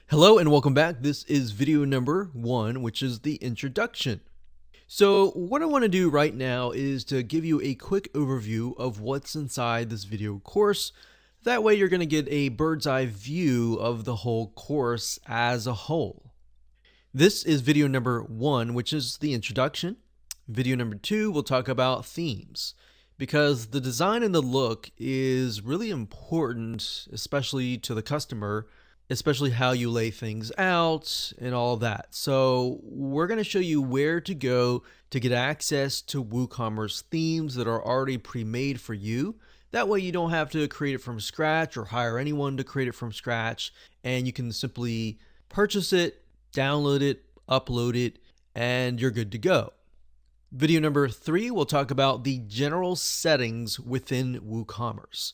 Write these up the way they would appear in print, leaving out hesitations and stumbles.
Hello and welcome back. This is video number 1, which is the introduction. So what I want to do right now is to give you a quick overview of what's inside this video course. That way you're going to get a bird's eye view of the whole course as a whole. This is video number 1, which is the introduction. Video number 2, we'll talk about themes, because the design and the look is really important, especially to the customer, especially how you lay things out and all of that. So we're going to show you where to go to get access to Woocommerce themes that are already pre-made for you. That way you don't have to create it from scratch or hire anyone to create it from scratch, and you can simply purchase it, download it, upload it, and you're good to go. Video number 3, we'll talk about the general settings within Woocommerce,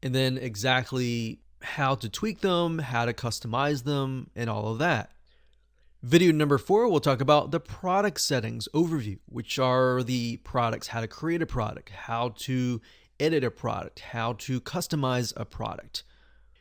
and then exactly how to tweak them, how to customize them, and all of that. Video number 4, we'll talk about the product settings overview, which are the products, how to create a product, how to edit a product, how to customize a product.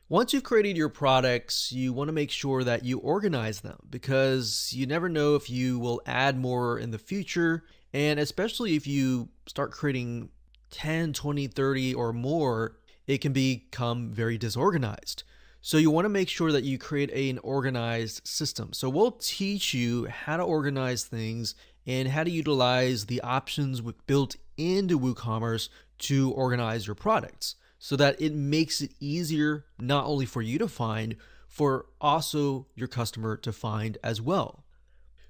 Once you've created your products, you want to make sure that you organize them, because you never know if you will add more in the future, and especially if you start creating 10, 20, 30 or more, it can become very disorganized. So you want to make sure that you create an organized system. So we'll teach you how to organize things and how to utilize the options built into Woocommerce to organize your products, so that it makes it easier not only for you to find, for also your customer to find as well.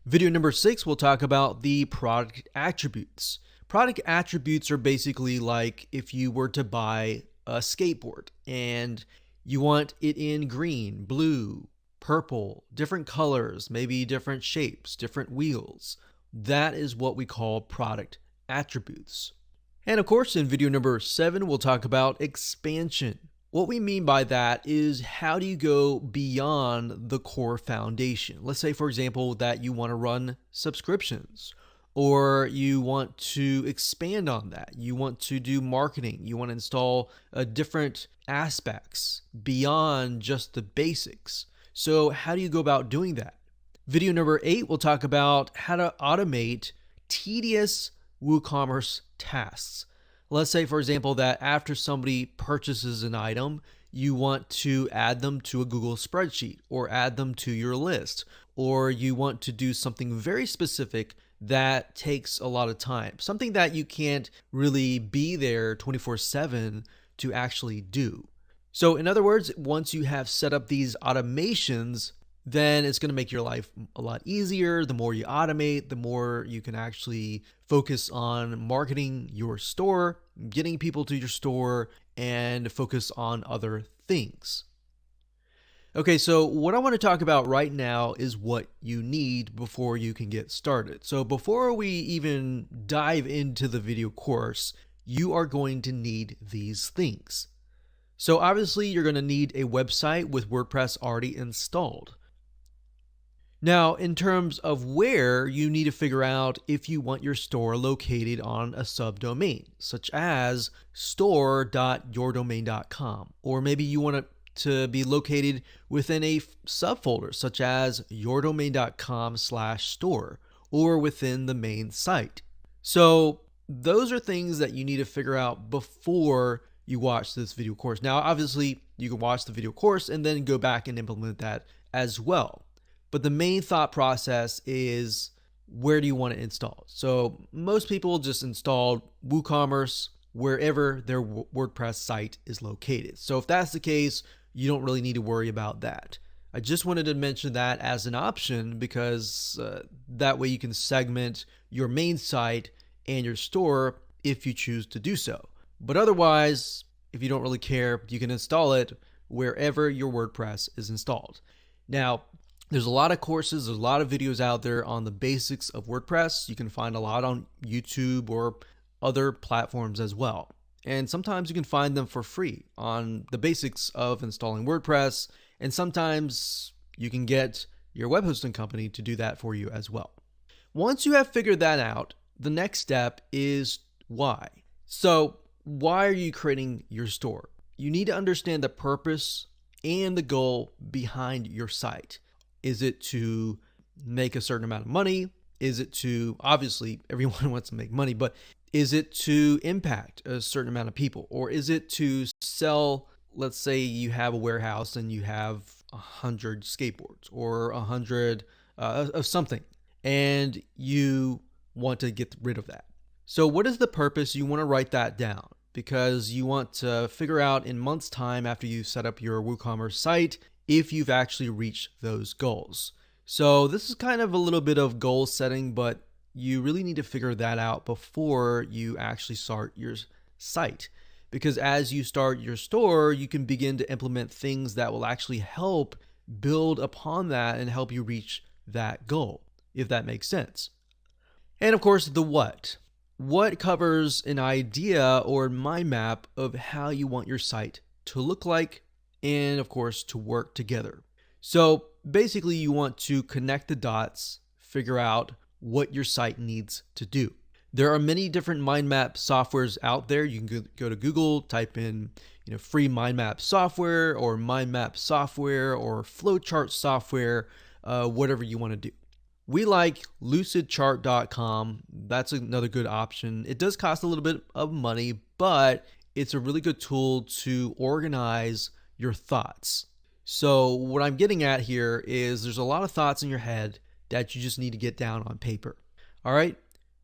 Video number 6, we'll talk about the product attributes. Product attributes are basically like if you were to buy a skateboard and you want it in green, blue, purple, different colors, maybe different shapes, different wheels. That is what we call product attributes. And of course, in video number 7, we'll talk about expansion. What we mean by that is, how do you go beyond the core foundation? Let's say, for example, that you want to run subscriptions, or you want to expand on that. You want to do marketing. You want to install different aspects beyond just the basics. So how do you go about doing that? Video number 8, we'll talk about how to automate tedious Woocommerce tasks. Let's say, for example, that after somebody purchases an item, you want to add them to a Google spreadsheet or add them to your list, or you want to do something very specific that takes a lot of time, something that you can't really be there 24/7 to actually do. So in other words, once you have set up these automations, then it's going to make your life a lot easier. The more you automate, the more you can actually focus on marketing your store, getting people to your store, and focus on other things. Okay, so what I want to talk about right now is what you need before you can get started. So before we even dive into the video course, you are going to need these things. So obviously you're going to need a website with WordPress already installed. Now, in terms of where, you need to figure out if you want your store located on a subdomain, such as store.yourdomain.com, or maybe you want it to be located within a subfolder, such as yourdomain.com/store, or within the main site. So those are things that you need to figure out before you watch this video course. Now, obviously, you can watch the video course and then go back and implement that as well. But the main thought process is, where do you want it installed? So most people just install Woocommerce wherever their WordPress site is located. So if that's the case, you don't really need to worry about that. I just wanted to mention that as an option, because that way you can segment your main site and your store if you choose to do so. But otherwise, if you don't really care, you can install it wherever your WordPress is installed. Now, there's a lot of courses, there's a lot of videos out there on the basics of WordPress. You can find a lot on YouTube or other platforms as well. And sometimes you can find them for free on the basics of installing WordPress. And sometimes you can get your web hosting company to do that for you as well. Once you have figured that out, the next step is why. So why are you creating your store? You need to understand the purpose and the goal behind your site. Is it to make a certain amount of money? Is it to, obviously, everyone wants to make money, but is it to impact a certain amount of people? Or is it to sell, let's say you have a warehouse and you have 100 skateboards or 100 of something, and you want to get rid of that. So what is the purpose? You want to write that down because you want to figure out in months' time after you set up your WooCommerce site if you've actually reached those goals. So this is kind of a little bit of goal setting, but you really need to figure that out before you actually start your site. Because as you start your store, you can begin to implement things that will actually help build upon that and help you reach that goal, if that makes sense. And of course, the what. What covers an idea or mind map of how you want your site to look like and of course to work together. So basically you want to connect the dots, figure out what your site needs to do. There are many different mind map softwares out there. You can go to Google, type in free mind map software or mind map software or flowchart software, whatever you want to do. We like lucidchart.com. That's another good option. It does cost a little bit of money, but it's a really good tool to organize your thoughts. So what I'm getting at here is there's a lot of thoughts in your head that you just need to get down on paper. All right.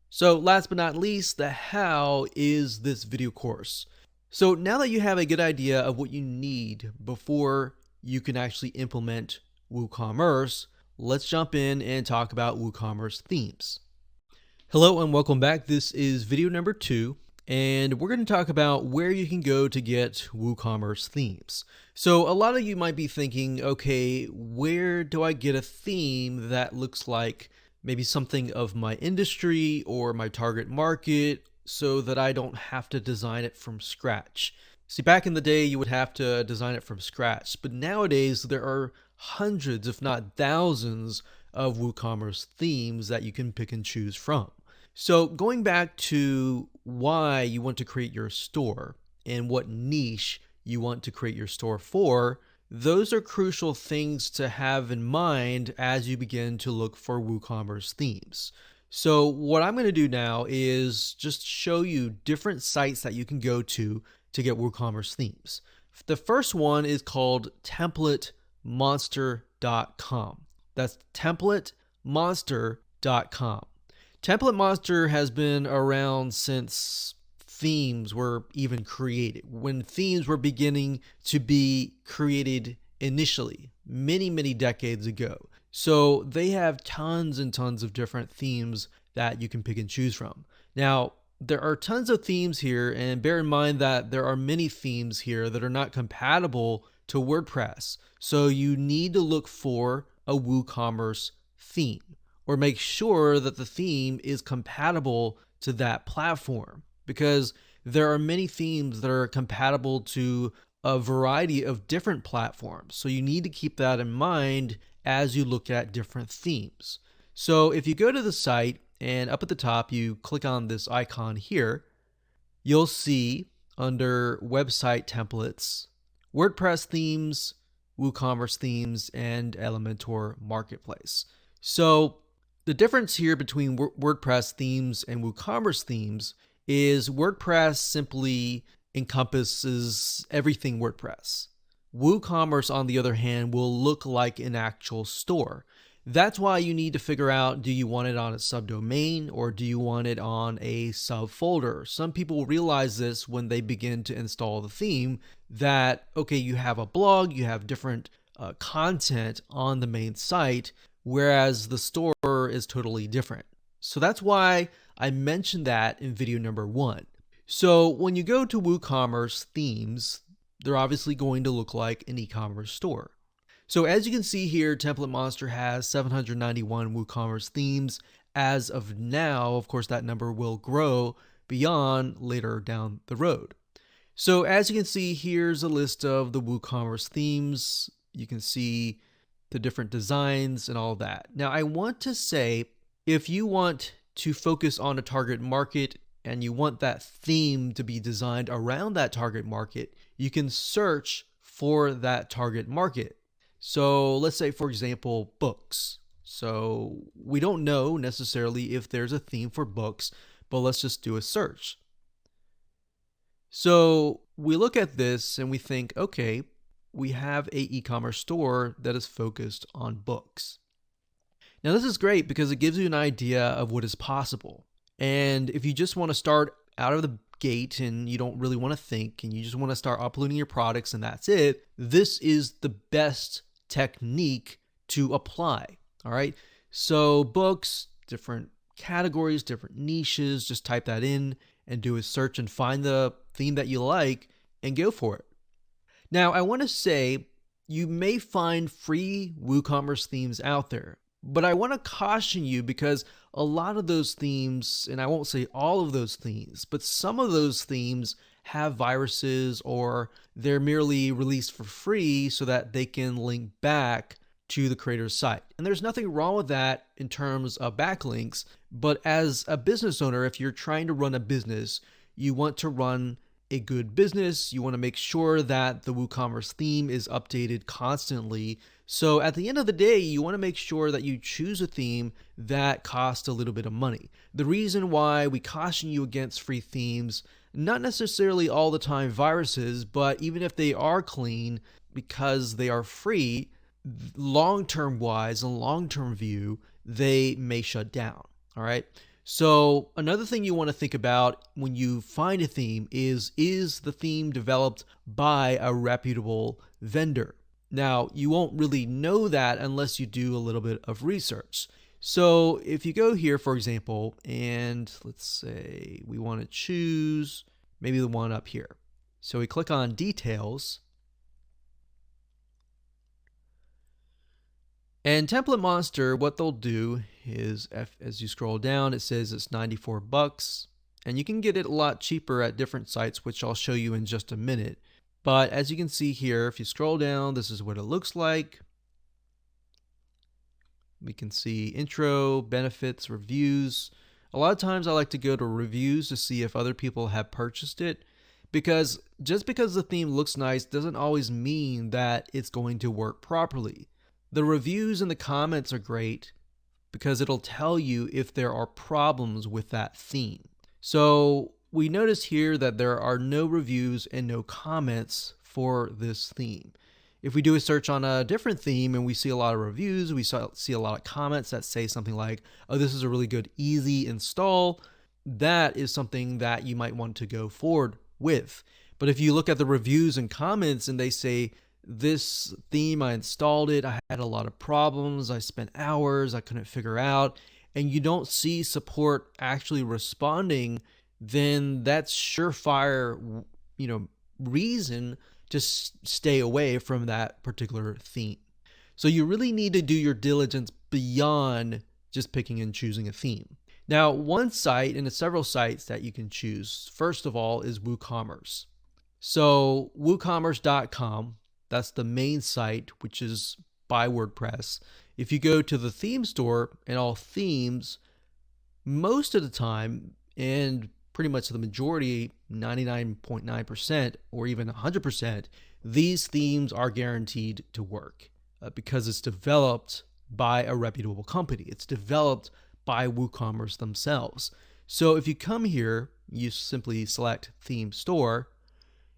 So last but not least, the how is this video course. So now that you have a good idea of what you need before you can actually implement WooCommerce, let's jump in and talk about WooCommerce themes. Hello and welcome back. This is video number 2, and we're going to talk about where you can go to get WooCommerce themes. So a lot of you might be thinking, okay, where do I get a theme that looks like maybe something of my industry or my target market so that I don't have to design it from scratch? See, back in the day, you would have to design it from scratch, but nowadays there are hundreds, if not thousands, of WooCommerce themes that you can pick and choose from. So going back to why you want to create your store and what niche you want to create your store for, those are crucial things to have in mind as you begin to look for WooCommerce themes. So what I'm going to do now is just show you different sites that you can go to get WooCommerce themes. The first one is called TemplateMonster.com. That's TemplateMonster.com. Template Monster has been around since themes were even created, when themes were beginning to be created initially, many decades ago. So they have tons and tons of different themes that you can pick and choose from. Now, there are tons of themes here, and bear in mind that there are many themes here that are not compatible to WordPress. So you need to look for a WooCommerce theme or make sure that the theme is compatible to that platform, because there are many themes that are compatible to a variety of different platforms. So you need to keep that in mind as you look at different themes. So if you go to the site and up at the top, you click on this icon here, you'll see under website templates, WordPress themes, WooCommerce themes, and Elementor Marketplace. So the difference here between WordPress themes and WooCommerce themes is WordPress simply encompasses everything WordPress. WooCommerce, on the other hand, will look like an actual store. That's why you need to figure out, do you want it on a subdomain or do you want it on a subfolder? Some people realize this when they begin to install the theme, that, okay, you have a blog, you have different content on the main site, whereas the store is totally different. So that's why I mentioned that in video number 1. So when you go to WooCommerce themes, they're obviously going to look like an e-commerce store. So as you can see here, Template Monster has 791 WooCommerce themes as of now. Of course, that number will grow beyond later down the road. So as you can see, here's a list of the WooCommerce themes. You can see the different designs and all that. Now, I want to say, if you want to focus on a target market and you want that theme to be designed around that target market, you can search for that target market. So let's say, for example, books. So we don't know necessarily if there's a theme for books, but let's just do a search. So we look at this and we think, okay, we have a e-commerce store that is focused on books. Now this is great because it gives you an idea of what is possible. And if you just want to start out of the gate and you don't really want to think and you just want to start uploading your products and that's it, this is the best technique to apply. All right. So books, different categories, different niches, just type that in and do a search and find the theme that you like and go for it. Now, I want to say you may find free WooCommerce themes out there, but I want to caution you because a lot of those themes, and I won't say all of those themes, but some of those themes have viruses or they're merely released for free so that they can link back to the creator's site. And there's nothing wrong with that in terms of backlinks, but as a business owner, if you're trying to run a business, you want to run a good business. You want to make sure that the WooCommerce theme is updated constantly. So at the end of the day, you want to make sure that you choose a theme that costs a little bit of money. The reason why we caution you against free themes, not necessarily all the time viruses, but even if they are clean, because they are free, long-term wise and long-term view, they may shut down. All right. So another thing you want to think about when you find a theme is the theme developed by a reputable vendor? Now, you won't really know that unless you do a little bit of research. So if you go here, for example, and let's say we want to choose maybe the one up here. So we click on details. And Template Monster, what they'll do is, as you scroll down, it says it's $94, and you can get it a lot cheaper at different sites, which I'll show you in just a minute. But as you can see here, if you scroll down, this is what it looks like. We can see intro, benefits, reviews. A lot of times I like to go to reviews to see if other people have purchased it, because just because the theme looks nice doesn't always mean that it's going to work properly. The reviews and the comments are great because it'll tell you if there are problems with that theme. So we notice here that there are no reviews and no comments for this theme. If we do a search on a different theme and we see a lot of reviews, we see a lot of comments that say something like, oh, this is a really good, easy install, that is something that you might want to go forward with. But if you look at the reviews and comments and they say, this theme, I installed it, I had a lot of problems, I spent hours, I couldn't figure out, and you don't see support actually responding, then that's surefire, reason to stay away from that particular theme. So you really need to do your diligence beyond just picking and choosing a theme. Now, one site, and it's several sites that you can choose, first of all, is Woocommerce. So woocommerce.com, that's the main site, which is by WordPress. If you go to the theme store and all themes, most of the time, and pretty much the majority, 99.9% or even 100%, these themes are guaranteed to work because it's developed by a reputable company. It's developed by WooCommerce themselves. So if you come here, you simply select Theme Store,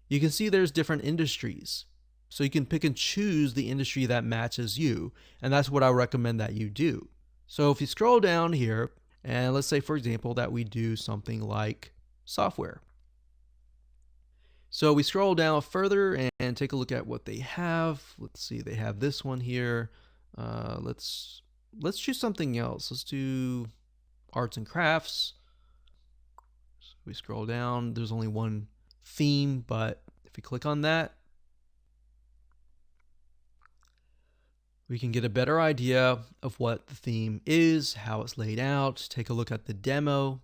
you can see there's different industries. So you can pick and choose the industry that matches you, and that's what I recommend that you do. So if you scroll down here, and let's say, for example, that we do something like software. So we scroll down further and take a look at what they have. Let's see, they have this one here. Let's choose something else. Let's do arts and crafts. So we scroll down, there's only one theme, but if we click on that, we can get a better idea of what the theme is, how it's laid out, take a look at the demo,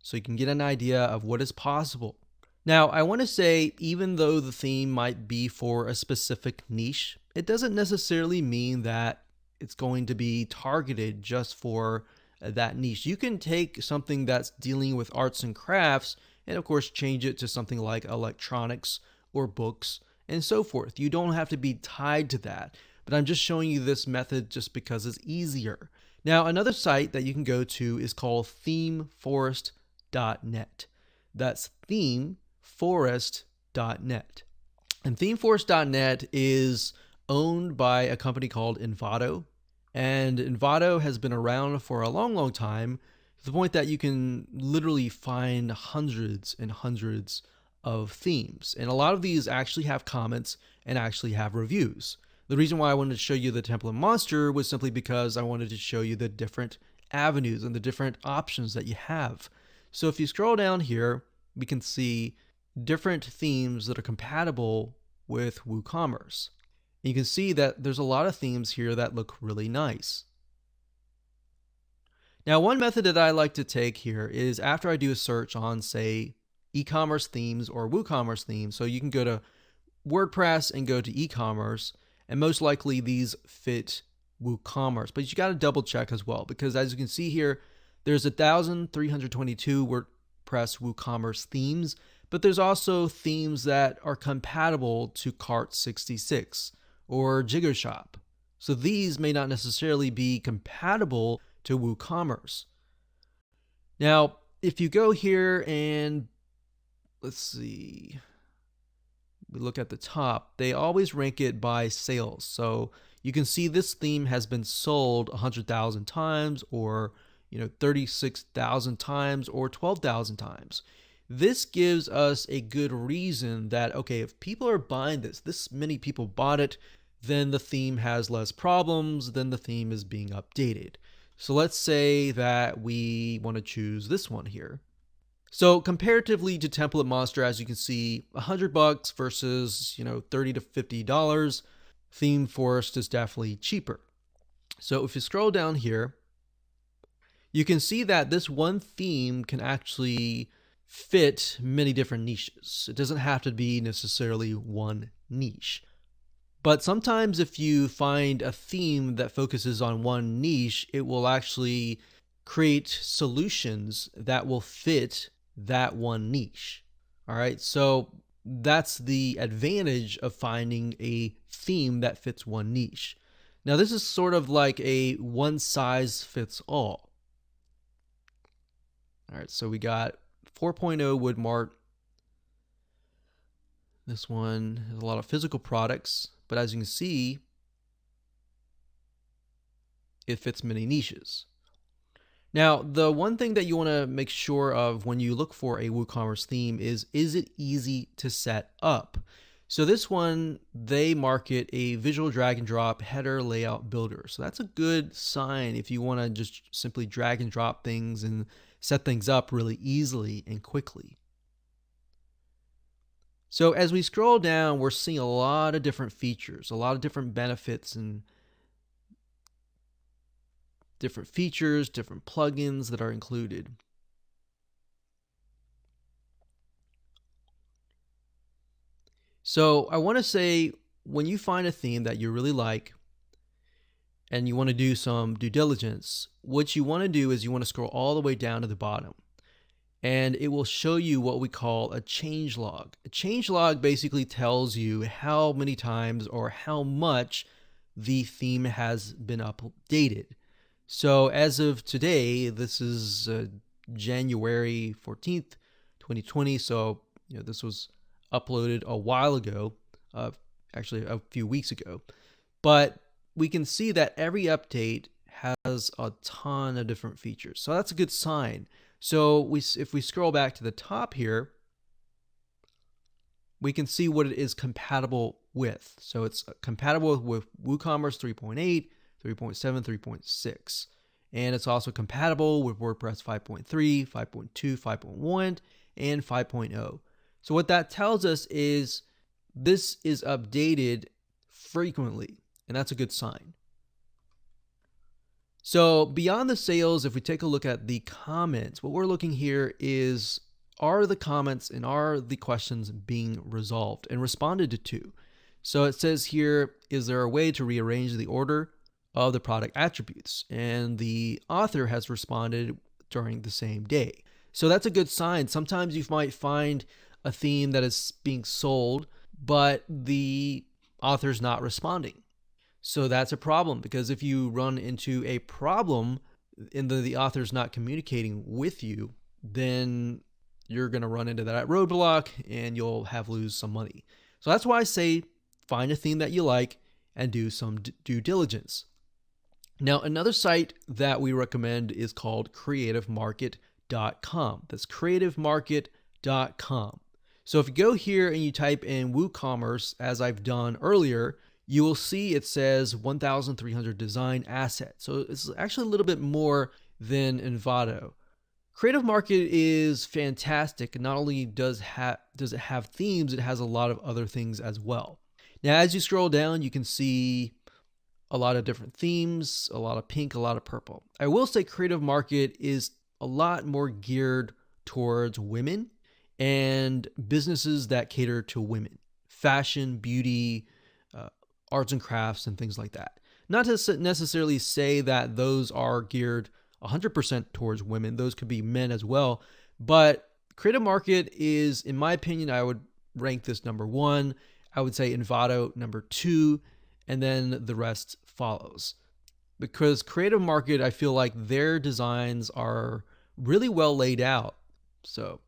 so you can get an idea of what is possible. Now, I want to say, even though the theme might be for a specific niche, it doesn't necessarily mean that it's going to be targeted just for that niche. You can take something that's dealing with arts and crafts and of course change it to something like electronics or books and so forth. You don't have to be tied to that, but I'm just showing you this method just because it's easier. Now, another site that you can go to is called themeforest.net. That's themeforest.net. And themeforest.net is owned by a company called Envato. And Envato has been around for a long, long time, to the point that you can literally find hundreds and hundreds of themes. And a lot of these actually have comments and actually have reviews. The reason why I wanted to show you the template monster was simply because I wanted to show you the different avenues and the different options that you have. So if you scroll down here, we can see different themes that are compatible with Woocommerce. And you can see that there's a lot of themes here that look really nice. Now, one method that I like to take here is after I do a search on, say, e-commerce themes or WooCommerce themes. So you can go to WordPress and go to e-commerce, and most likely these fit WooCommerce. But you got to double check as well, because as you can see here, there's 1,322 WordPress WooCommerce themes, but there's also themes that are compatible to Cart66 or Jigoshop. So these may not necessarily be compatible to WooCommerce. Now, if you go here and let's see, we look at the top, they always rank it by sales. So you can see this theme has been sold 100,000 times, or 36,000 times, or 12,000 times. This gives us a good reason that, okay, if people are buying this many people bought it, then the theme has less problems, then the theme is being updated. So let's say that we want to choose this one here. So comparatively to Template Monster, as you can see, $100 versus $30 to $50, Theme Forest is definitely cheaper. So if you scroll down here, you can see that this one theme can actually fit many different niches. It doesn't have to be necessarily one niche. But sometimes if you find a theme that focuses on one niche, it will actually create solutions that will fit that one niche. All right, so that's the advantage of finding a theme that fits one niche. Now, this is sort of like a one size fits all. All right, so we got 4.0 Woodmart. This one has a lot of physical products, but as you can see, it fits many niches. Now, the one thing that you want to make sure of when you look for a WooCommerce theme is it easy to set up? So this one, they market a visual drag and drop header layout builder. So that's a good sign if you want to just simply drag and drop things and set things up really easily and quickly. So as we scroll down, we're seeing a lot of different features, a lot of different benefits and different features, different plugins that are included. So I want to say, when you find a theme that you really like and you want to do some due diligence, what you want to do is you want to scroll all the way down to the bottom, and it will show you what we call a change log. A change log basically tells you how many times or how much the theme has been updated. So as of today, this is January 14th, 2020. So this was uploaded a while ago, actually a few weeks ago. But we can see that every update has a ton of different features. So that's a good sign. So if we scroll back to the top here, we can see what it is compatible with. So it's compatible with WooCommerce 3.8, 3.7, 3.6. And it's also compatible with WordPress 5.3, 5.2, 5.1, and 5.0. So what that tells us is this is updated frequently, and that's a good sign. So beyond the sales, if we take a look at the comments, what we're looking here is, are the comments and are the questions being resolved and responded to? So it says here, is there a way to rearrange the order of the product attributes? And the author has responded during the same day. So that's a good sign. Sometimes you might find a theme that is being sold, but the author's not responding. So that's a problem, because if you run into a problem and the author's not communicating with you, then you're going to run into that roadblock and you'll have lose some money. So that's why I say find a theme that you like and do some due diligence. Now, another site that we recommend is called creativemarket.com. That's creativemarket.com. So if you go here and you type in Woocommerce, as I've done earlier, you will see it says 1,300 design assets. So it's actually a little bit more than Envato. Creative Market is fantastic. Not only does it have themes, it has a lot of other things as well. Now, as you scroll down, you can see a lot of different themes, a lot of pink, a lot of purple. I will say Creative Market is a lot more geared towards women and businesses that cater to women, fashion, beauty, arts and crafts, and things like that. Not to necessarily say that those are geared 100% towards women. Those could be men as well. But Creative Market is, in my opinion, I would rank this number 1. I would say Envato number 2, and then the rest follows. Because Creative Market, I feel like their designs are really well laid out. So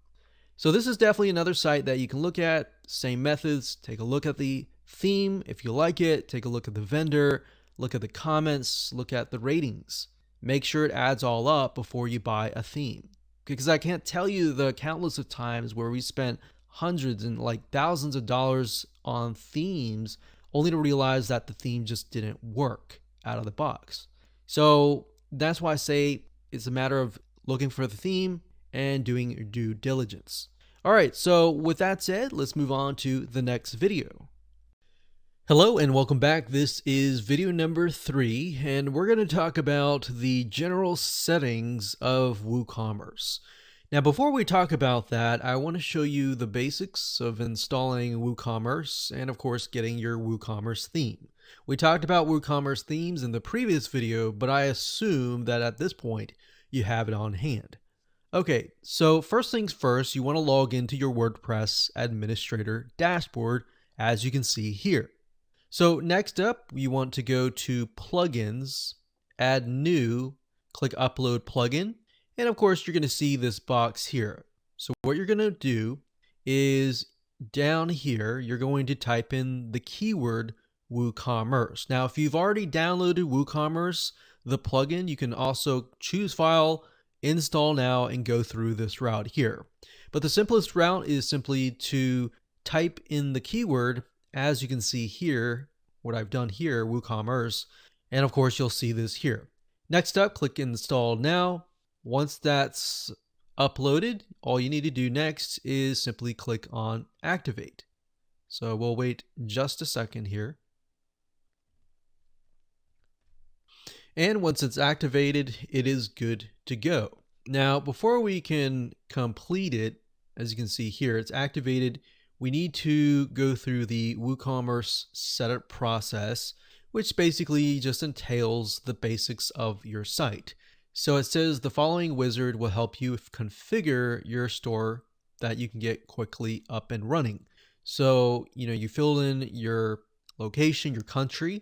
this is definitely another site that you can look at. Same methods. Take a look at the theme. If you like it, take a look at the vendor, look at the comments, look at the ratings. Make sure it adds all up before you buy a theme. Because I can't tell you the countless of times where we spent hundreds and like thousands of dollars on themes only to realize that the theme just didn't work out of the box. So that's why I say it's a matter of looking for the theme and doing your due diligence. All right, so with that said, let's move on to the next video. Hello and welcome back. This is video number 3, and we're going to talk about the general settings of Woocommerce. Now, before we talk about that, I want to show you the basics of installing Woocommerce and, of course, getting your Woocommerce theme. We talked about Woocommerce themes in the previous video, but I assume that at this point you have it on hand. Okay, so first things first, you want to log into your WordPress administrator dashboard, as you can see here. So next up, you want to go to Plugins, add New, click Upload Plugin, and of course, you're going to see this box here. So what you're going to do is down here, you're going to type in the keyword Woocommerce. Now, if you've already downloaded Woocommerce, the plugin, you can also choose File, Install Now, and go through this route here. But the simplest route is simply to type in the keyword. As you can see here, what I've done here, Woocommerce, and of course you'll see this here. Next up, click Install Now. Once that's uploaded, all you need to do next is simply click on Activate. So we'll wait just a second here. And once it's activated, it is good to go. Now, before we can complete it, as you can see here, it's activated. We need to go through the WooCommerce setup process, which basically just entails the basics of your site. So it says the following wizard will help you configure your store that you can get quickly up and running. So, you fill in your location, your country,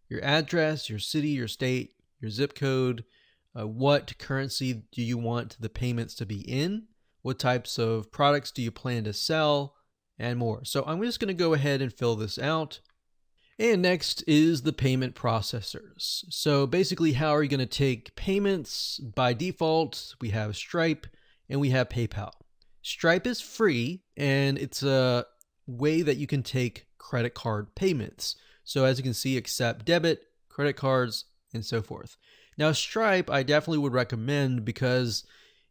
your address, your city, your state, your zip code, what currency do you want the payments to be in, what types of products do you plan to sell, and more. So I'm just going to go ahead and fill this out. And next is the payment processors. So basically, how are you going to take payments? By default, we have Stripe and we have PayPal. Stripe is free, and it's a way that you can take credit card payments. So as you can see, accept debit, credit cards, and so forth. Now, Stripe, I definitely would recommend, because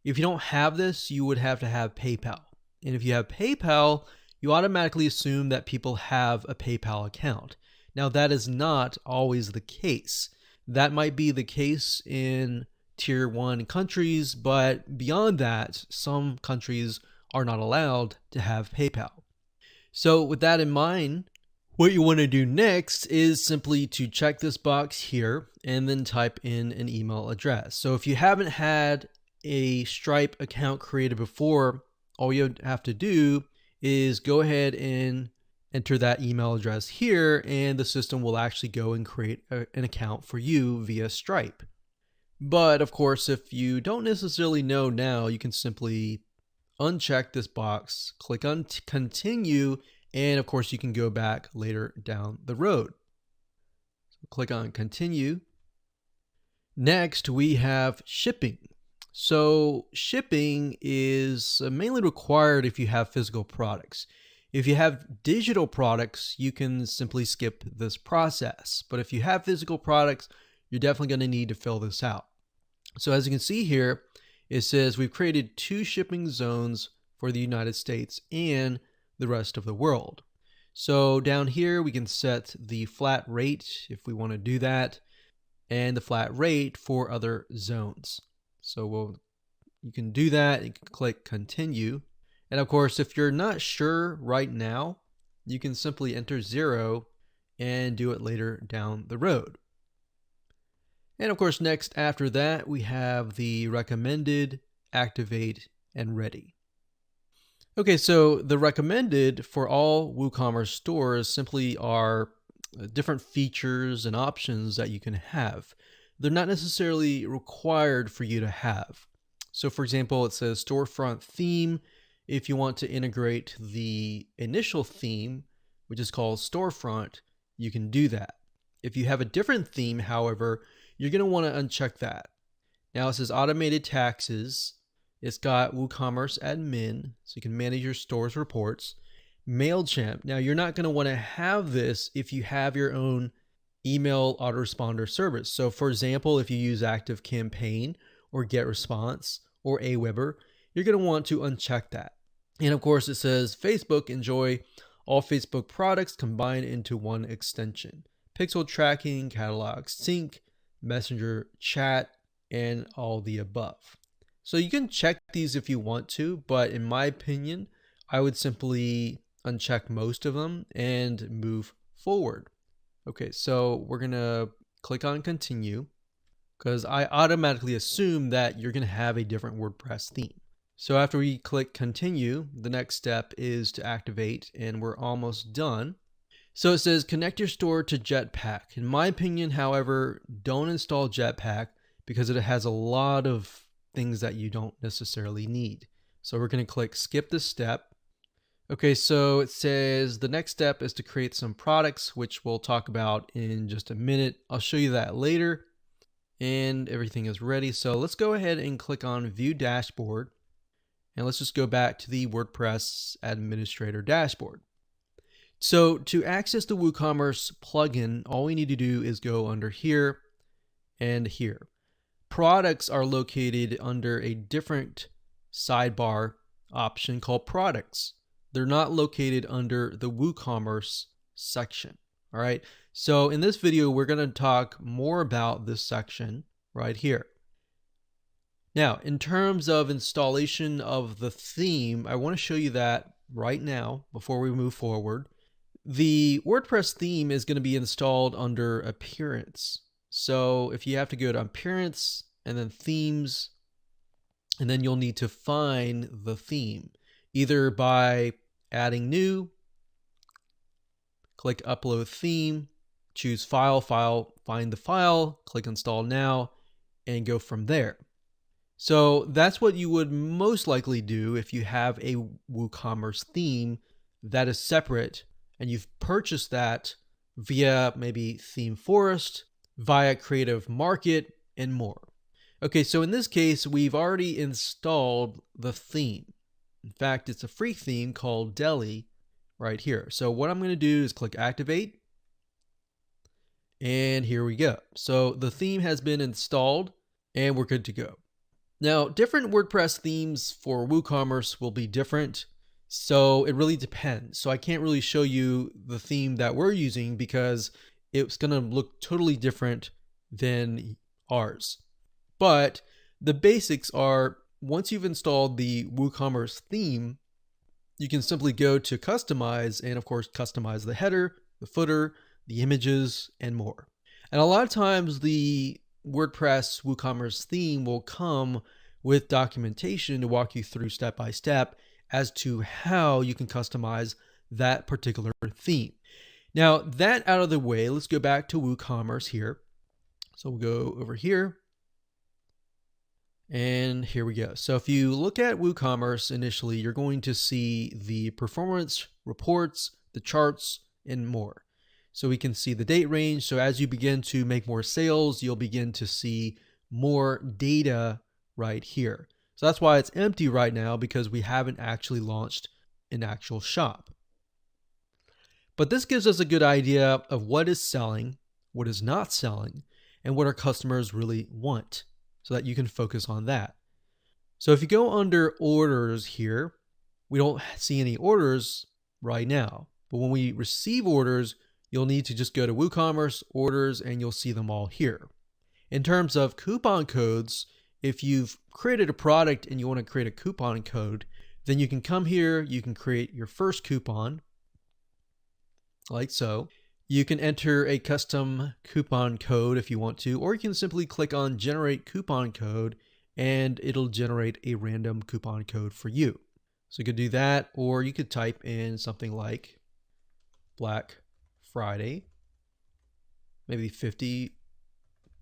if you don't have this, you would have to have PayPal. And if you have PayPal, you automatically assume that people have a PayPal account. Now, that is not always the case. That might be the case in tier 1 countries, but beyond that, some countries are not allowed to have PayPal. So with that in mind, what you want to do next is simply to check this box here and then type in an email address. So if you haven't had a Stripe account created before, all you have to do is go ahead and enter that email address here, and the system will actually go and create an account for you via Stripe. But of course, if you don't necessarily know now, you can simply uncheck this box, click on continue, and of course you can go back later down the road. So click on continue. Next, we have shipping. So shipping is mainly required if you have physical products. If you have digital products, you can simply skip this process. But if you have physical products, you're definitely going to need to fill this out. So as you can see here, it says we've created 2 shipping zones for the United States and the rest of the world. So down here, we can set the flat rate if we want to do that, and the flat rate for other zones. So you can do that. You can click continue. And of course, if you're not sure right now, you can simply enter 0 and do it later down the road. And of course, next after that, we have the recommended, activate, and ready. Okay, so the recommended for all WooCommerce stores simply are different features and options that you can have. They're not necessarily required for you to have. So for example, it says storefront theme. If you want to integrate the initial theme, which is called storefront, you can do that. If you have a different theme, however, you're going to want to uncheck that. Now it says automated taxes. It's got WooCommerce admin, so you can manage your store's reports. MailChimp. Now you're not going to want to have this if you have your own email autoresponder service. So for example, if you use ActiveCampaign or GetResponse or Aweber, you're going to want to uncheck that. And of course it says Facebook, enjoy all Facebook products combined into one extension. Pixel tracking, catalog sync, messenger chat, and all the above. So you can check these if you want to, but in my opinion, I would simply uncheck most of them and move forward. Okay, so we're gonna click on continue because I automatically assume that you're gonna have a different WordPress theme. So after we click continue, the next step is to activate, and we're almost done. So it says connect your store to Jetpack. In my opinion, however, don't install Jetpack because it has a lot of things that you don't necessarily need. So we're going to click skip this step. Okay, so it says the next step is to create some products, which we'll talk about in just a minute. I'll show you that later. And everything is ready. So let's go ahead and click on View Dashboard. And let's just go back to the WordPress Administrator dashboard. So to access the WooCommerce plugin, all we need to do is go under here and here. Products are located under a different sidebar option called products. They're not located under the WooCommerce section. All right. So in this video, we're going to talk more about this section right here. Now, in terms of installation of the theme, I want to show you that right now before we move forward. The WordPress theme is going to be installed under Appearance. So if you have to go to Appearance and then Themes, and then you'll need to find the theme, either by adding new, click Upload Theme, choose File, find the file, click Install Now, and go from there. So that's what you would most likely do if you have a WooCommerce theme that is separate and you've purchased that via maybe Theme Forest, via Creative Market, and more. Okay, so in this case, we've already installed the theme. In fact, it's a free theme called Deli right here. So what I'm going to do is click Activate. And here we go. So the theme has been installed and we're good to go. Now, different WordPress themes for WooCommerce will be different. So it really depends. So I can't really show you the theme that we're using because it's going to look totally different than ours. But the basics are, once you've installed the WooCommerce theme, you can simply go to customize and of course customize the header, the footer, the images, and more. And a lot of times the WordPress WooCommerce theme will come with documentation to walk you through step by step as to how you can customize that particular theme. Now, that out of the way, let's go back to Woocommerce here. So we'll go over here. And here we go. So if you look at Woocommerce initially, you're going to see the performance reports, the charts, and more. So we can see the date range. So as you begin to make more sales, you'll begin to see more data right here. So that's why it's empty right now, because we haven't actually launched an actual shop. But this gives us a good idea of what is selling, what is not selling, and what our customers really want, so that you can focus on that. So if you go under orders here, we don't see any orders right now. But when we receive orders, you'll need to just go to Woocommerce, orders, and you'll see them all here. In terms of coupon codes, if you've created a product and you want to create a coupon code, then you can come here, you can create your first coupon, like so. You can enter a custom coupon code if you want to, or you can simply click on generate coupon code and it'll generate a random coupon code for you. So you could do that, or you could type in something like Black Friday, maybe 50,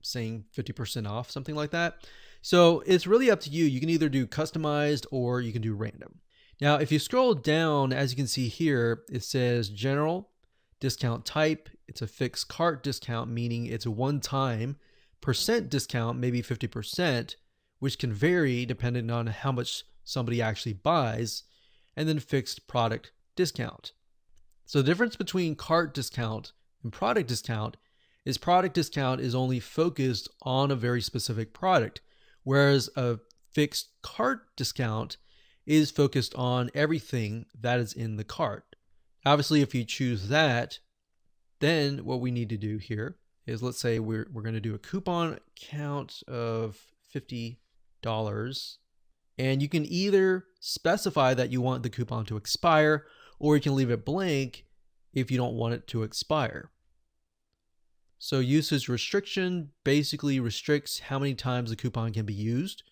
saying 50% off, something like that. So it's really up to you. You can either do customized or you can do random. Now, if you scroll down, as you can see here, it says general discount type. It's a fixed cart discount, meaning it's a one-time percent discount, maybe 50%, which can vary depending on how much somebody actually buys, and then fixed product discount. So the difference between cart discount and product discount is only focused on a very specific product, whereas a fixed cart discount is focused on everything that is in the cart. Obviously, if you choose that, then what we need to do here is, let's say we're going to do a coupon count of $50, and you can either specify that you want the coupon to expire, or you can leave it blank if you don't want it to expire. So usage restriction basically restricts how many times the coupon can be used.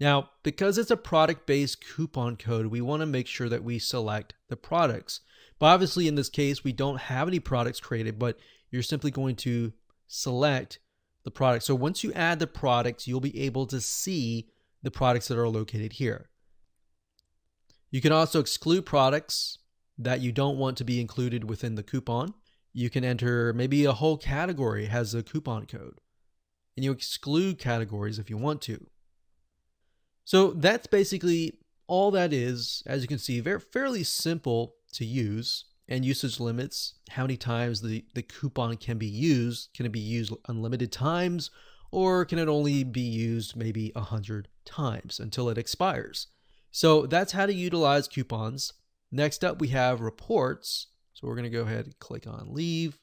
Now, because it's a product-based coupon code, we want to make sure that we select the products. But obviously in this case, we don't have any products created, but you're simply going to select the product. So once you add the products, you'll be able to see the products that are located here. You can also exclude products that you don't want to be included within the coupon. You can enter maybe a whole category has a coupon code, and you exclude categories if you want to. So that's basically all that is. As you can see, fairly simple to use, and usage limits, how many times the coupon can be used. Can it be used unlimited times, or can it only be used maybe 100 times until it expires? So that's how to utilize coupons. Next up, we have reports. So we're going to go ahead and click on leave.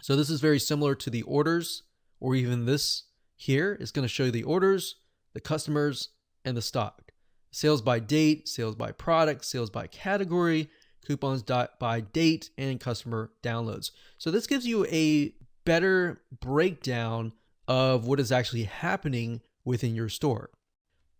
So this is very similar to the orders, or even this here. It's going to show you the orders, the customers, and the stock. Sales by date, sales by product, sales by category, coupons by date, and customer downloads. So this gives you a better breakdown of what is actually happening within your store.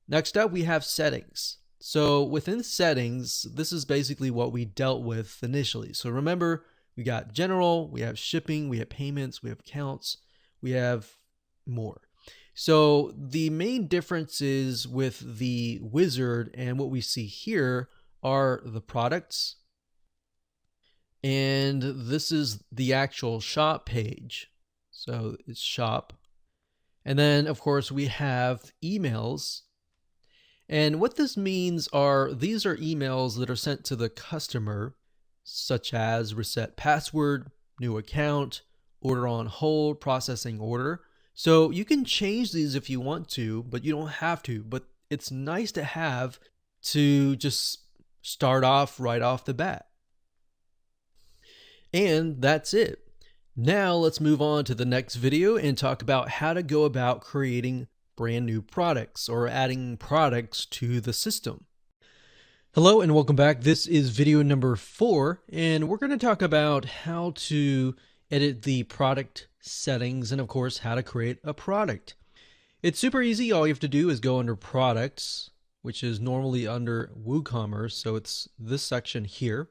Next up, we have settings. So within settings, this is basically what we dealt with initially. So remember, we got general, we have shipping, we have payments, we have accounts, we have more. So the main differences with the wizard and what we see here are the products. And this is the actual shop page. So it's shop. And then of course we have emails. And what this means are, these are emails that are sent to the customer, such as reset password, new account, order on hold, processing order. So you can change these if you want to, but you don't have to. But it's nice to have to just start off right off the bat. And that's it. Now let's move on to the next video and talk about how to go about creating brand new products or adding products to the system. Hello and welcome back. This is video number 4, and we're going to talk about how to edit the product settings and of course how to create a product. It's super easy. All you have to do is go under products, which is normally under Woocommerce. So it's this section here.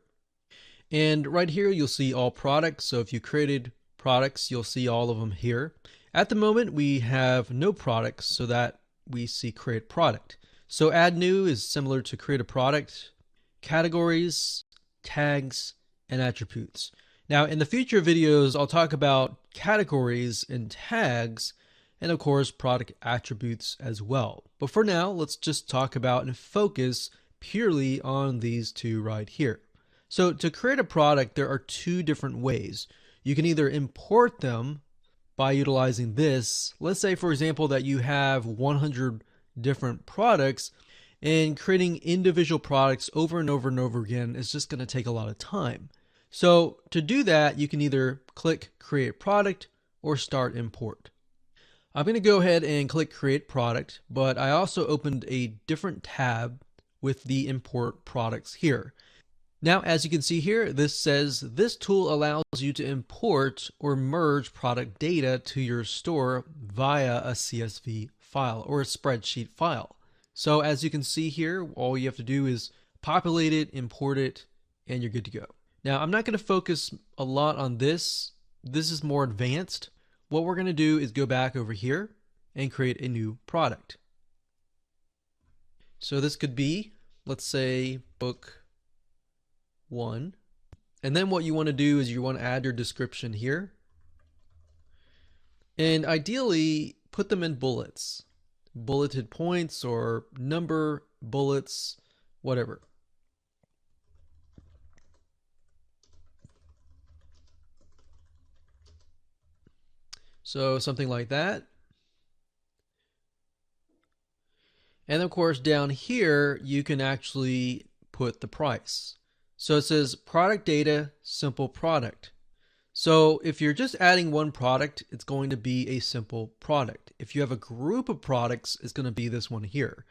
And right here, you'll see all products. So if you created products, you'll see all of them here. At the moment, we have no products, so that we see create product. So add new is similar to create a product, categories, tags, and attributes. Now, in the future videos, I'll talk about categories and tags, and of course, product attributes as well. But for now, let's just talk about and focus purely on these two right here. So to create a product, there are two different ways. You can either import them by utilizing this. Let's say, for example, that you have 100 different products, and creating individual products over and over and over again is just going to take a lot of time. So to do that, you can either click Create Product or Start Import. I'm going to go ahead and click Create Product, but I also opened a different tab with the Import Products here. Now, as you can see here, this says this tool allows you to import or merge product data to your store via a CSV file or a spreadsheet file. So as you can see here, all you have to do is populate it, import it, and you're good to go. Now, I'm not going to focus a lot on this. This is more advanced. What we're going to do is go back over here and create a new product. So this could be, let's say, book 1. And then what you want to do is you want to add your description here. And ideally, put them in bullets, bulleted points or number bullets, whatever. So something like that. And of course, down here, you can actually put the price. So it says product data, simple product. So if you're just adding one product, it's going to be a simple product. If you have a group of products, it's going to be this one here.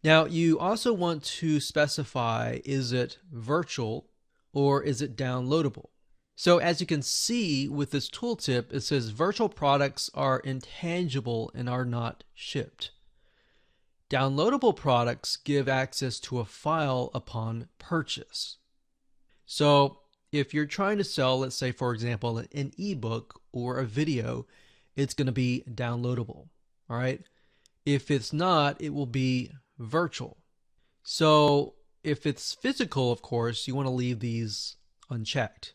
Now, you also want to specify, is it virtual or is it downloadable? So as you can see with this tooltip, it says virtual products are intangible and are not shipped. Downloadable products give access to a file upon purchase. So if you're trying to sell, let's say, for example, an ebook or a video, it's going to be downloadable. All right. If it's not, it will be virtual. So if it's physical, of course, you want to leave these unchecked.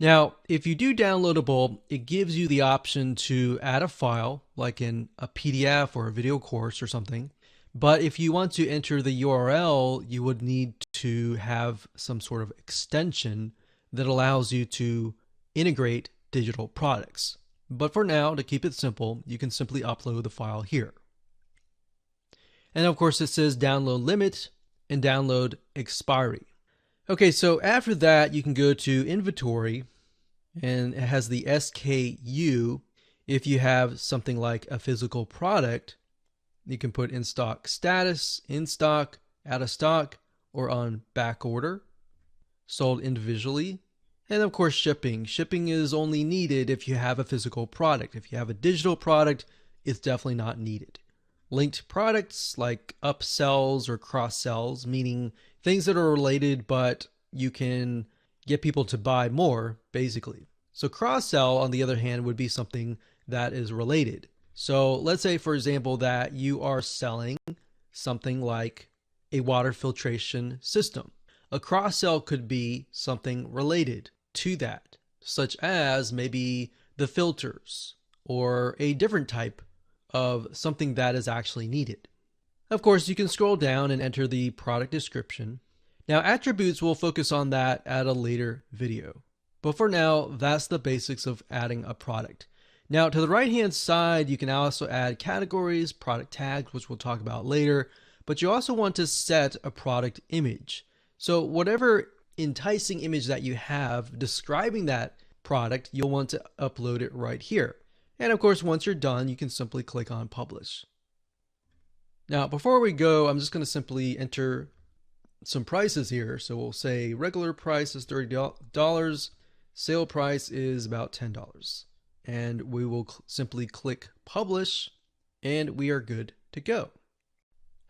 Now, if you do downloadable, it gives you the option to add a file, like in a PDF or a video course or something. But if you want to enter the URL, you would need to have some sort of extension that allows you to integrate digital products. But for now, to keep it simple, you can simply upload the file here. And of course, it says download limit and download expiry. Okay, so after that, you can go to inventory, and it has the SKU. If you have something like a physical product, you can put in stock status, in stock, out of stock, or on back order, sold individually. And of course, shipping. Shipping is only needed if you have a physical product. If you have a digital product, it's definitely not needed. Linked products like upsells or cross sells, meaning things that are related, but you can get people to buy more, basically. So cross sell, on the other hand, would be something that is related. So let's say, for example, that you are selling something like a water filtration system. A cross sell could be something related to that, such as maybe the filters or a different type of something that is actually needed. Of course, you can scroll down and enter the product description. Now, attributes, will focus on that at a later video. But for now, that's the basics of adding a product. Now, to the right-hand side, you can also add categories, product tags, which we'll talk about later, but you also want to set a product image. So whatever enticing image that you have describing that product, you'll want to upload it right here. And of course, once you're done, you can simply click on Publish. Now, before we go, I'm just going to simply enter some prices here. So we'll say regular price is $30, sale price is about $10. And we will simply click Publish, and we are good to go.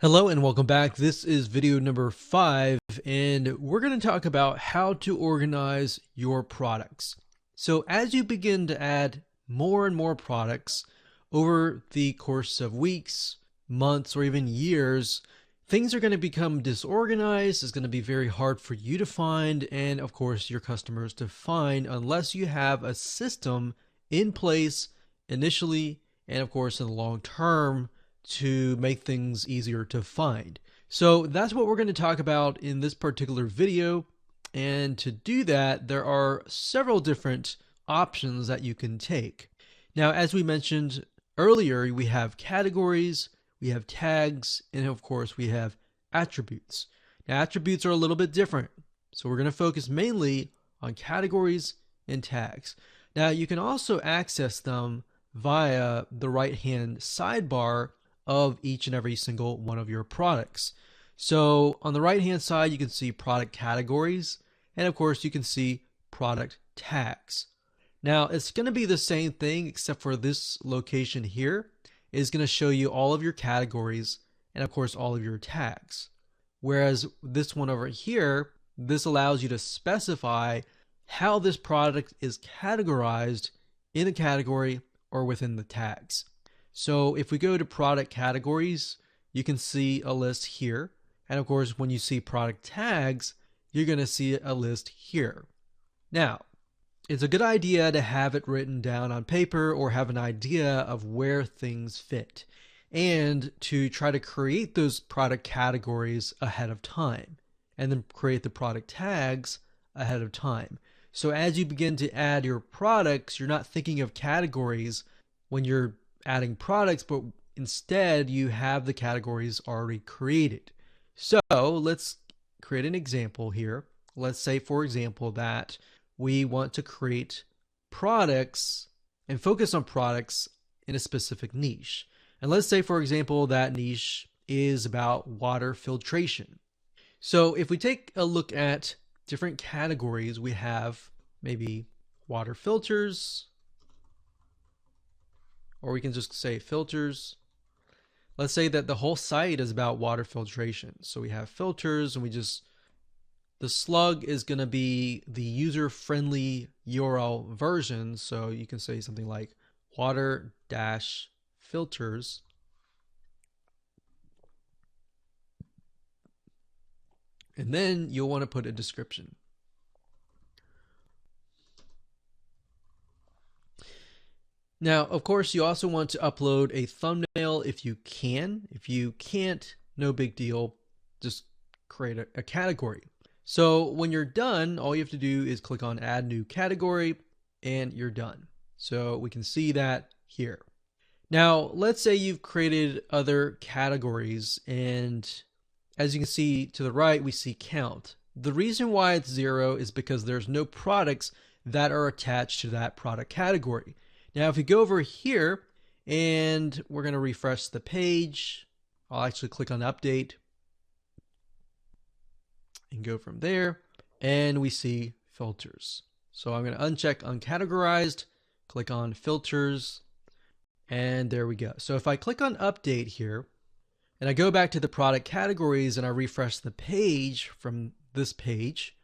Hello and welcome back. This is video number 5, and we're going to talk about how to organize your products. So as you begin to add more and more products over the course of weeks, months, or even years, things are going to become disorganized. It's going to be very hard for you to find, and of course your customers to find, unless you have a system in place initially and of course in the long term to make things easier to find. So that's what we're going to talk about in this particular video. And to do that, there are several different options that you can take. Now, as we mentioned earlier, we have categories, we have tags, and of course we have attributes. Now, attributes are a little bit different. So we're going to focus mainly on categories and tags. Now, you can also access them via the right-hand sidebar of each and every single one of your products. So on the right hand side, you can see product categories, and of course you can see product tags. Now it's going to be the same thing, except for this location here is going to show you all of your categories and of course all of your tags. Whereas this one over here, this allows you to specify how this product is categorized in a category or within the tags. So if we go to product categories, you can see a list here. And of course, when you see product tags, you're going to see a list here. Now, it's a good idea to have it written down on paper or have an idea of where things fit, and to try to create those product categories ahead of time and then create the product tags ahead of time. So as you begin to add your products, you're not thinking of categories when you're adding products, but instead you have the categories already created. So let's create an example here. Let's say, for example, that we want to create products and focus on products in a specific niche. And let's say, for example, that niche is about water filtration. So if we take a look at different categories, we have maybe water filters, or we can just say filters. Let's say that the whole site is about water filtration. So we have filters, and the slug is going to be the user-friendly URL version. So you can say something like water-filters. And then you'll want to put a description. Now, of course, you also want to upload a thumbnail if you can. If you can't, no big deal. Just create a category. So when you're done, all you have to do is click on Add New Category, and you're done. So we can see that here. Now, let's say you've created other categories, and as you can see to the right, we see count. The reason why it's 0 is because there's no products that are attached to that product category. Now, if we go over here and we're going to refresh the page, I'll actually click on update and go from there, and we see filters. So I'm going to uncheck uncategorized, click on filters, and there we go. So if I click on update here and I go back to the product categories and I refresh the page from this page,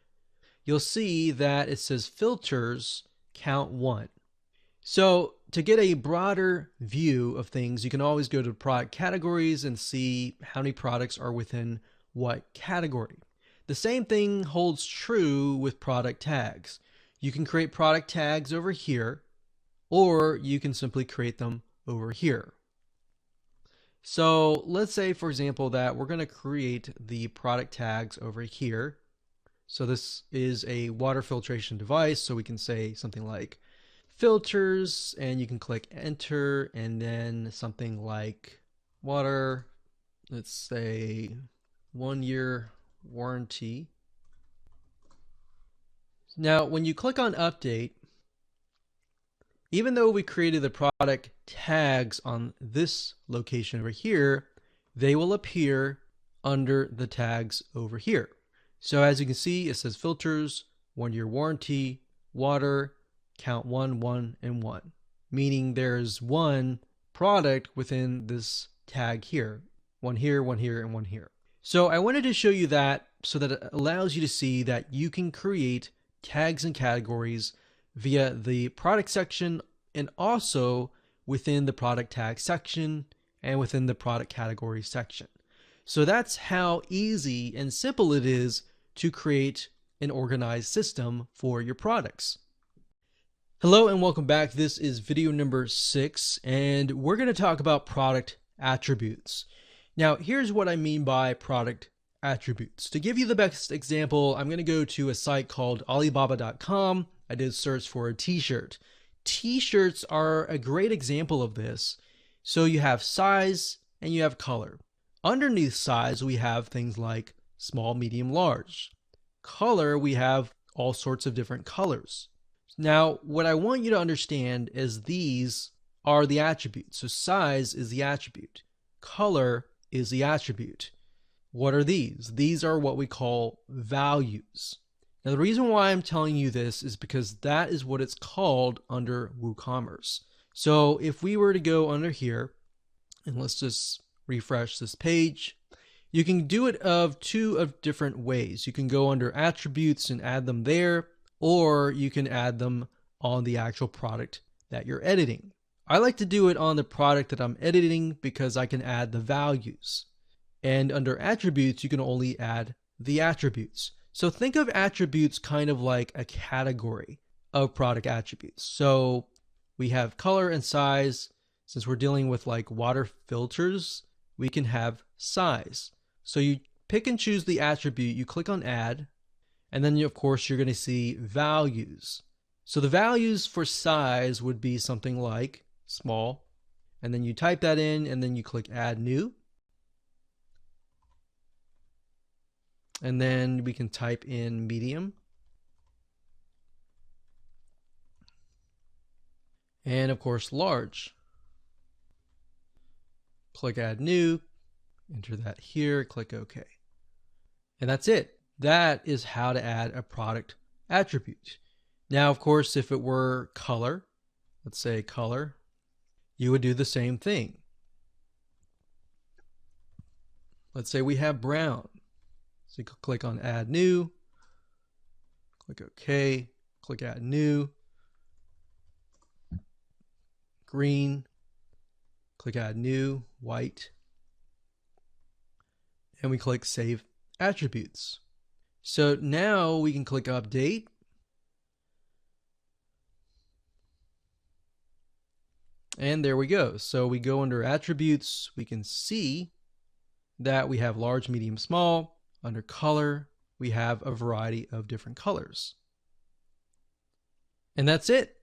you'll see that it says filters count 1. So to get a broader view of things, you can always go to product categories and see how many products are within what category. The same thing holds true with product tags. You can create product tags over here, or you can simply create them over here. So let's say, for example, that we're going to create the product tags over here. So this is a water filtration device, so we can say something like filters, and you can click enter, and then something like water, let's say 1-year warranty. Now when you click on update, even though we created the product tags on this location over here, they will appear under the tags over here. So as you can see, it says filters, 1-year warranty, water, count 1, 1, and 1, meaning there's one product within this tag here. one here, one here, and one here. So I wanted to show you that so that it allows you to see that you can create tags and categories via the product section and also within the product tag section and within the product category section. So that's how easy and simple it is to create an organized system for your products. Hello and welcome back. This is video number 6, and we're going to talk about product attributes. Now, here's what I mean by product attributes. To give you the best example, I'm going to go to a site called Alibaba.com. I did search for a t-shirt. T-shirts are a great example of this. So you have size and you have color. Underneath size, we have things like small, medium, large. Color, we have all sorts of different colors. Now, what I want you to understand is these are the attributes. So size is the attribute. Color is the attribute. What are these? These are what we call values. Now, the reason why I'm telling you this is because that is what it's called under Woocommerce. So if we were to go under here, and let's just refresh this page, you can do it of two different ways. You can go under attributes and add them there, or you can add them on the actual product that you're editing. I like to do it on the product that I'm editing because I can add the values. And under attributes, you can only add the attributes. So think of attributes kind of like a category of product attributes. So we have color and size. Since we're dealing with like water filters, we can have size. So you pick and choose the attribute, you click on add, and then of course you're going to see values. So the values for size would be something like small, and then you type that in and then you click add new. And then we can type in medium. And of course large. Click add new, enter that here, click OK. And that's it. That is how to add a product attribute. Now, of course, if it were color, let's say color, you would do the same thing. Let's say we have brown. So you click on add new, click OK, click add new, green, click add new, white, and we click save attributes. So now we can click update. And there we go. So we go under attributes, we can see that we have large, medium, small. Under color, we have a variety of different colors. And that's it.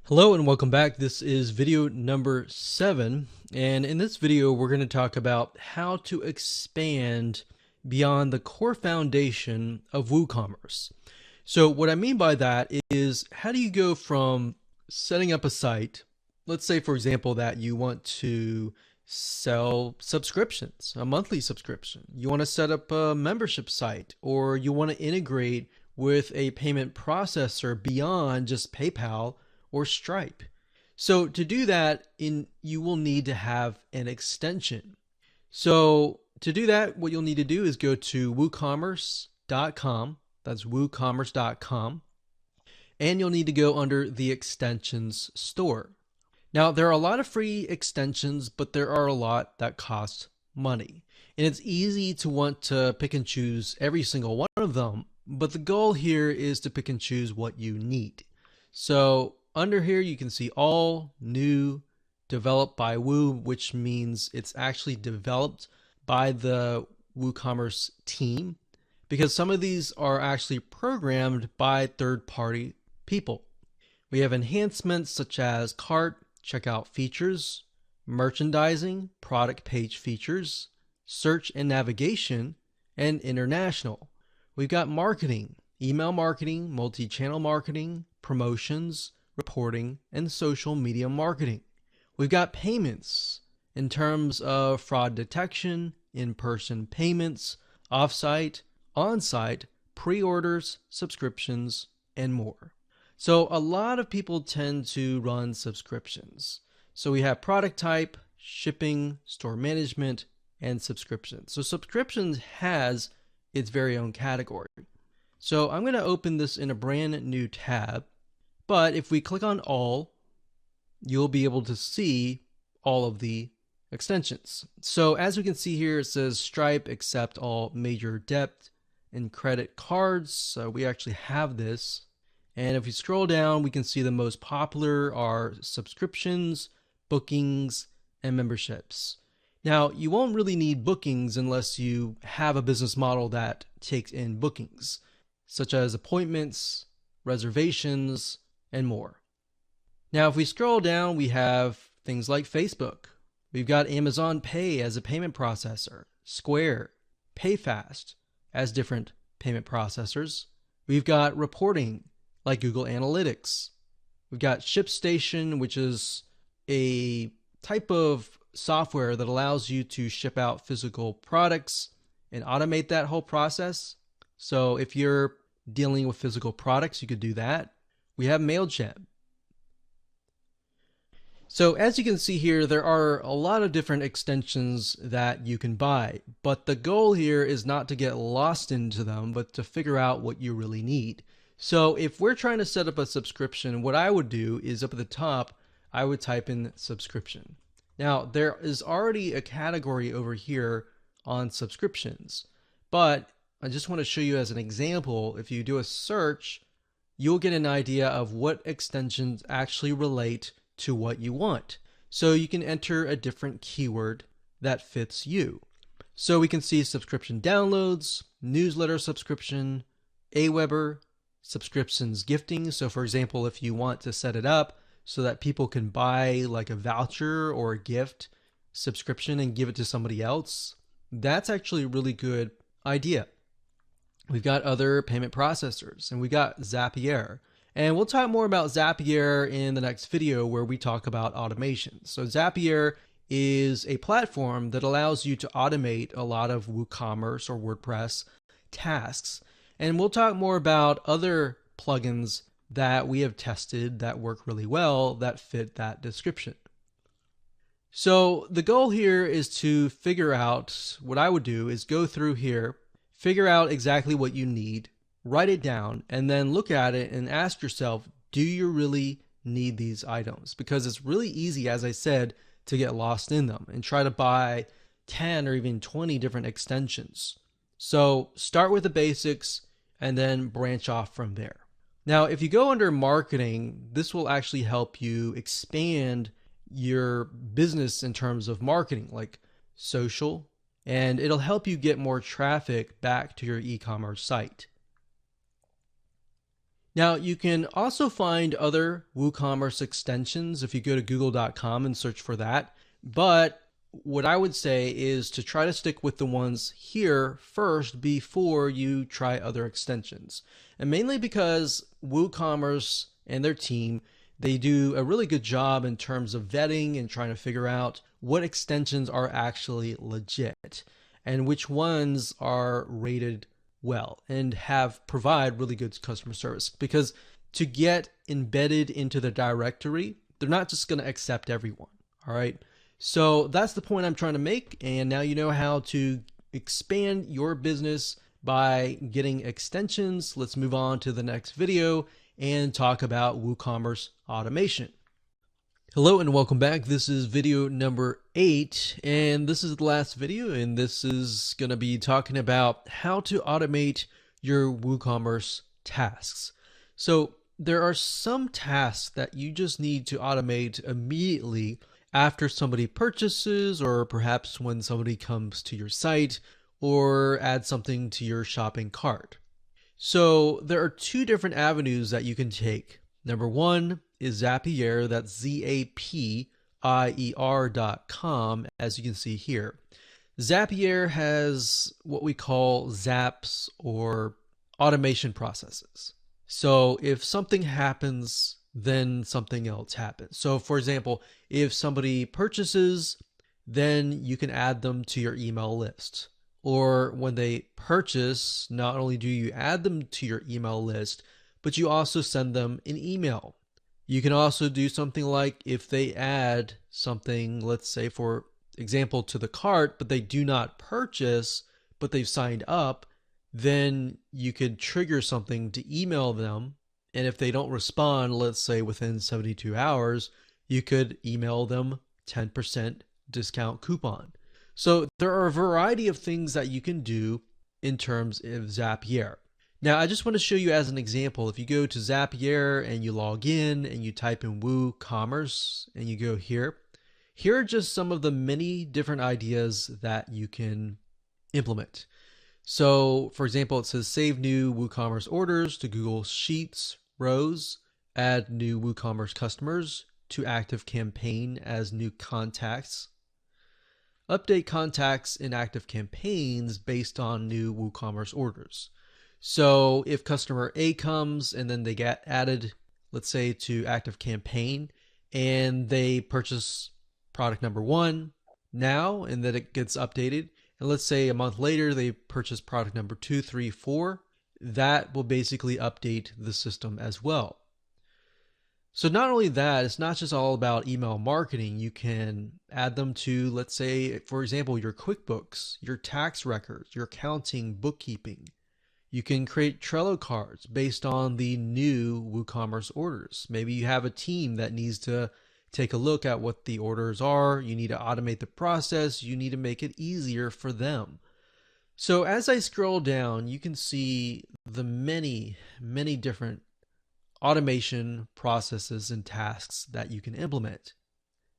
Hello and welcome back. This is video number 7. And in this video, we're going to talk about how to expand beyond the core foundation of Woocommerce. So what I mean by that is, how do you go from setting up a site? Let's say, for example, that you want to sell subscriptions, a monthly subscription. You want to set up a membership site, or you want to integrate with a payment processor beyond just PayPal or Stripe. So to do that, you will need to have an extension. So to do that, what you'll need to do is go to woocommerce.com. That's woocommerce.com. And you'll need to go under the extensions store. Now, there are a lot of free extensions, but there are a lot that cost money. And it's easy to want to pick and choose every single one of them, but the goal here is to pick and choose what you need. So under here, you can see all new, developed by Woo, which means it's actually developed by the Woocommerce team, because some of these are actually programmed by third-party people. We have enhancements such as cart, checkout features, merchandising, product page features, search and navigation, and international. We've got marketing, email marketing, multi-channel marketing, promotions, reporting, and social media marketing. We've got payments in terms of fraud detection, in-person payments, off-site, on-site, pre-orders, subscriptions, and more. So a lot of people tend to run subscriptions. So we have product type, shipping, store management, and subscriptions. So subscriptions has its very own category. So I'm going to open this in a brand new tab, but if we click on all, you'll be able to see all of the extensions. So as we can see here, it says Stripe accept all major debit and credit cards. So we actually have this. And if we scroll down, we can see the most popular are subscriptions, bookings, and memberships. Now, you won't really need bookings unless you have a business model that takes in bookings, such as appointments, reservations, and more. Now, if we scroll down, we have things like Facebook. We've got Amazon Pay as a payment processor, Square, PayFast as different payment processors. We've got reporting like Google Analytics. We've got ShipStation, which is a type of software that allows you to ship out physical products and automate that whole process. So if you're dealing with physical products, you could do that. We have MailChimp. So as you can see here, there are a lot of different extensions that you can buy, but the goal here is not to get lost into them, but to figure out what you really need. So if we're trying to set up a subscription, what I would do is up at the top, I would type in subscription. Now there is already a category over here on subscriptions, but I just want to show you as an example, if you do a search, you'll get an idea of what extensions actually relate to what you want. So you can enter a different keyword that fits you. So we can see subscription downloads, newsletter subscription, Aweber, subscriptions gifting. So for example, if you want to set it up so that people can buy like a voucher or a gift subscription and give it to somebody else, that's actually a really good idea. We've got other payment processors, and we got Zapier. And we'll talk more about Zapier in the next video where we talk about automation. So Zapier is a platform that allows you to automate a lot of Woocommerce or WordPress tasks. And we'll talk more about other plugins that we have tested that work really well that fit that description. So the goal here is to figure out, what I would do is go through here, figure out exactly what you need, write it down, and then look at it and ask yourself, do you really need these items? Because it's really easy, as I said, to get lost in them and try to buy 10 or even 20 different extensions. So start with the basics and then branch off from there. Now, if you go under marketing, this will actually help you expand your business in terms of marketing, like social, and it'll help you get more traffic back to your e-commerce site. Now, you can also find other WooCommerce extensions if you go to google.com and search for that. But what I would say is to try to stick with the ones here first before you try other extensions. And mainly because WooCommerce and their team, they do a really good job in terms of vetting and trying to figure out what extensions are actually legit and which ones are rated well and provide really good customer service. Because to get embedded into the directory, they're not just going to accept everyone. All right. So that's the point I'm trying to make. And now you know how to expand your business by getting extensions. Let's move on to the next video and talk about WooCommerce automation. Hello and welcome back. This is video number 8, and this is the last video, and this is going to be talking about how to automate your WooCommerce tasks. So there are some tasks that you just need to automate immediately after somebody purchases, or perhaps when somebody comes to your site or add something to your shopping cart. So there are 2 different avenues that you can take. Number 1 is Zapier, that's Zapier.com, as you can see here. Zapier has what we call zaps, or automation processes. So if something happens, then something else happens. So for example, if somebody purchases, then you can add them to your email list. Or when they purchase, not only do you add them to your email list, but you also send them an email. You can also do something like if they add something, let's say for example, to the cart, but they do not purchase, but they've signed up, then you could trigger something to email them. And if they don't respond, let's say within 72 hours, you could email them 10% discount coupon. So there are a variety of things that you can do in terms of Zapier. Now, I just want to show you as an example, if you go to Zapier and you log in and you type in Woocommerce and you go here, here are just some of the many different ideas that you can implement. So for example, it says save new WooCommerce orders to Google Sheets rows, add new WooCommerce customers to active campaign as new contacts, update contacts in active campaigns based on new WooCommerce orders. So if customer A comes and then they get added, let's say to active campaign, and they purchase product number 1 now, and then it gets updated, and let's say a month later they purchase product number 2, 3, 4, that will basically update the system as well. So not only that, it's not just all about email marketing. You can add them to, let's say, for example, your QuickBooks, your tax records, your accounting, bookkeeping. You can create Trello cards based on the new WooCommerce orders. Maybe you have a team that needs to take a look at what the orders are. You need to automate the process. You need to make it easier for them. So as I scroll down, you can see the many, many different automation processes and tasks that you can implement.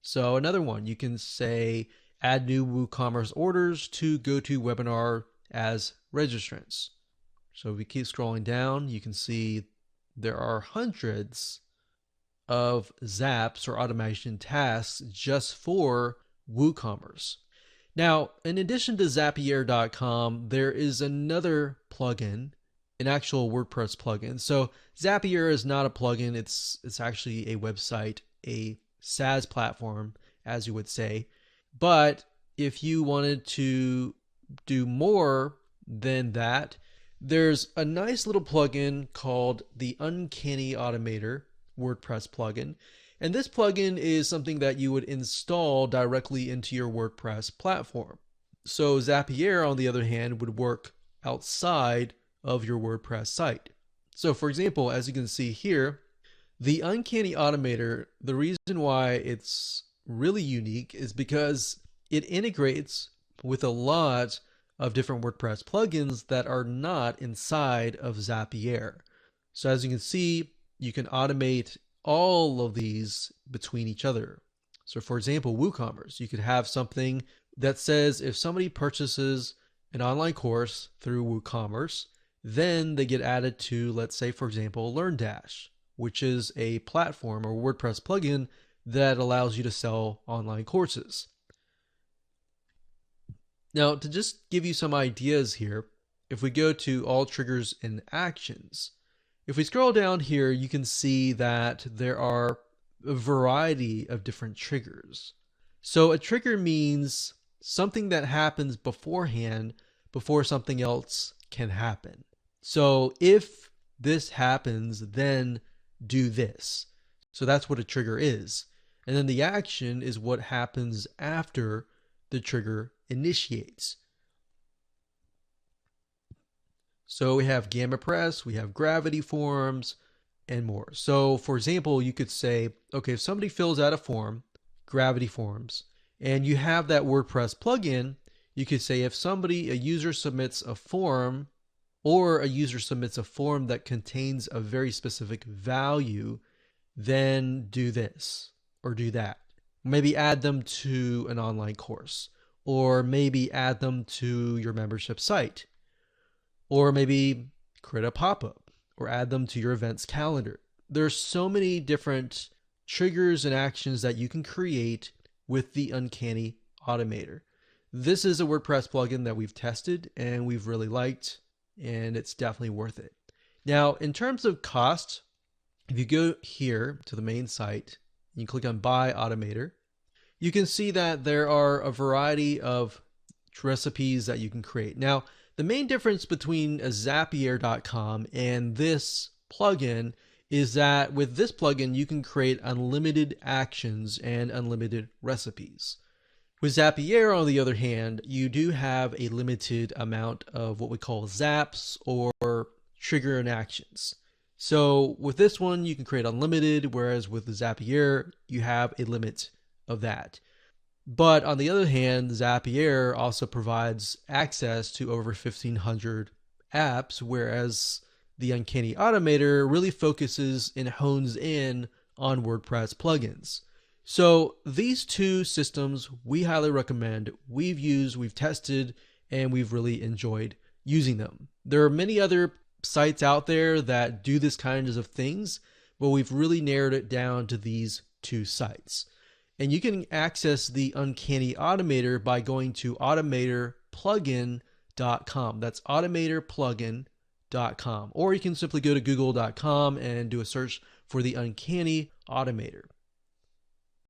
So another one, you can say add new WooCommerce orders to GoToWebinar as registrants. So if we keep scrolling down, you can see there are hundreds of zaps or automation tasks just for WooCommerce. Now, in addition to Zapier.com, there is another plugin, an actual WordPress plugin. So Zapier is not a plugin, it's actually a website, a SaaS platform, as you would say. But if you wanted to do more than that, there's a nice little plugin called the Uncanny Automator WordPress plugin. And this plugin is something that you would install directly into your WordPress platform. So Zapier, on the other hand, would work outside of your WordPress site. So for example, as you can see here, the Uncanny Automator, the reason why it's really unique is because it integrates with a lot of different WordPress plugins that are not inside of Zapier. So as you can see, you can automate all of these between each other. So for example, WooCommerce, you could have something that says if somebody purchases an online course through WooCommerce, then they get added to, let's say, for example, LearnDash, which is a platform or WordPress plugin that allows you to sell online courses. Now, to just give you some ideas here, if we go to all triggers and actions, if we scroll down here, you can see that there are a variety of different triggers. So a trigger means something that happens beforehand before something else can happen. So if this happens, then do this. So that's what a trigger is. And then the action is what happens after the trigger initiates. So we have Gamma Press, we have Gravity Forms, and more. So for example, you could say, okay, if somebody fills out a form, Gravity Forms, and you have that WordPress plugin, you could say if a user submits a form, or a user submits a form that contains a very specific value, then do this or do that. Maybe add them to an online course, or maybe add them to your membership site, or maybe create a pop-up or add them to your events calendar. There's so many different triggers and actions that you can create with the Uncanny Automator. This is a WordPress plugin that we've tested and we've really liked, and it's definitely worth it. Now, in terms of cost, if you go here to the main site, you click on Buy Automator, you can see that there are a variety of recipes that you can create. Now, the main difference between a Zapier.com and this plugin is that with this plugin, you can create unlimited actions and unlimited recipes, With Zapier, on the other hand, you do have a limited amount of what we call zaps or trigger and actions. So with this one, you can create unlimited, whereas with the Zapier, you have a limit of that. But on the other hand, Zapier also provides access to over 1,500 apps, whereas the Uncanny Automator really focuses and hones in on WordPress plugins. So these two systems we highly recommend. We've used, we've tested, and we've really enjoyed using them. There are many other sites out there that do this kinds of things, but we've really narrowed it down to these two sites. And you can access the Uncanny Automator by going to automatorplugin.com. That's automatorplugin.com. Or you can simply go to google.com and do a search for the Uncanny Automator.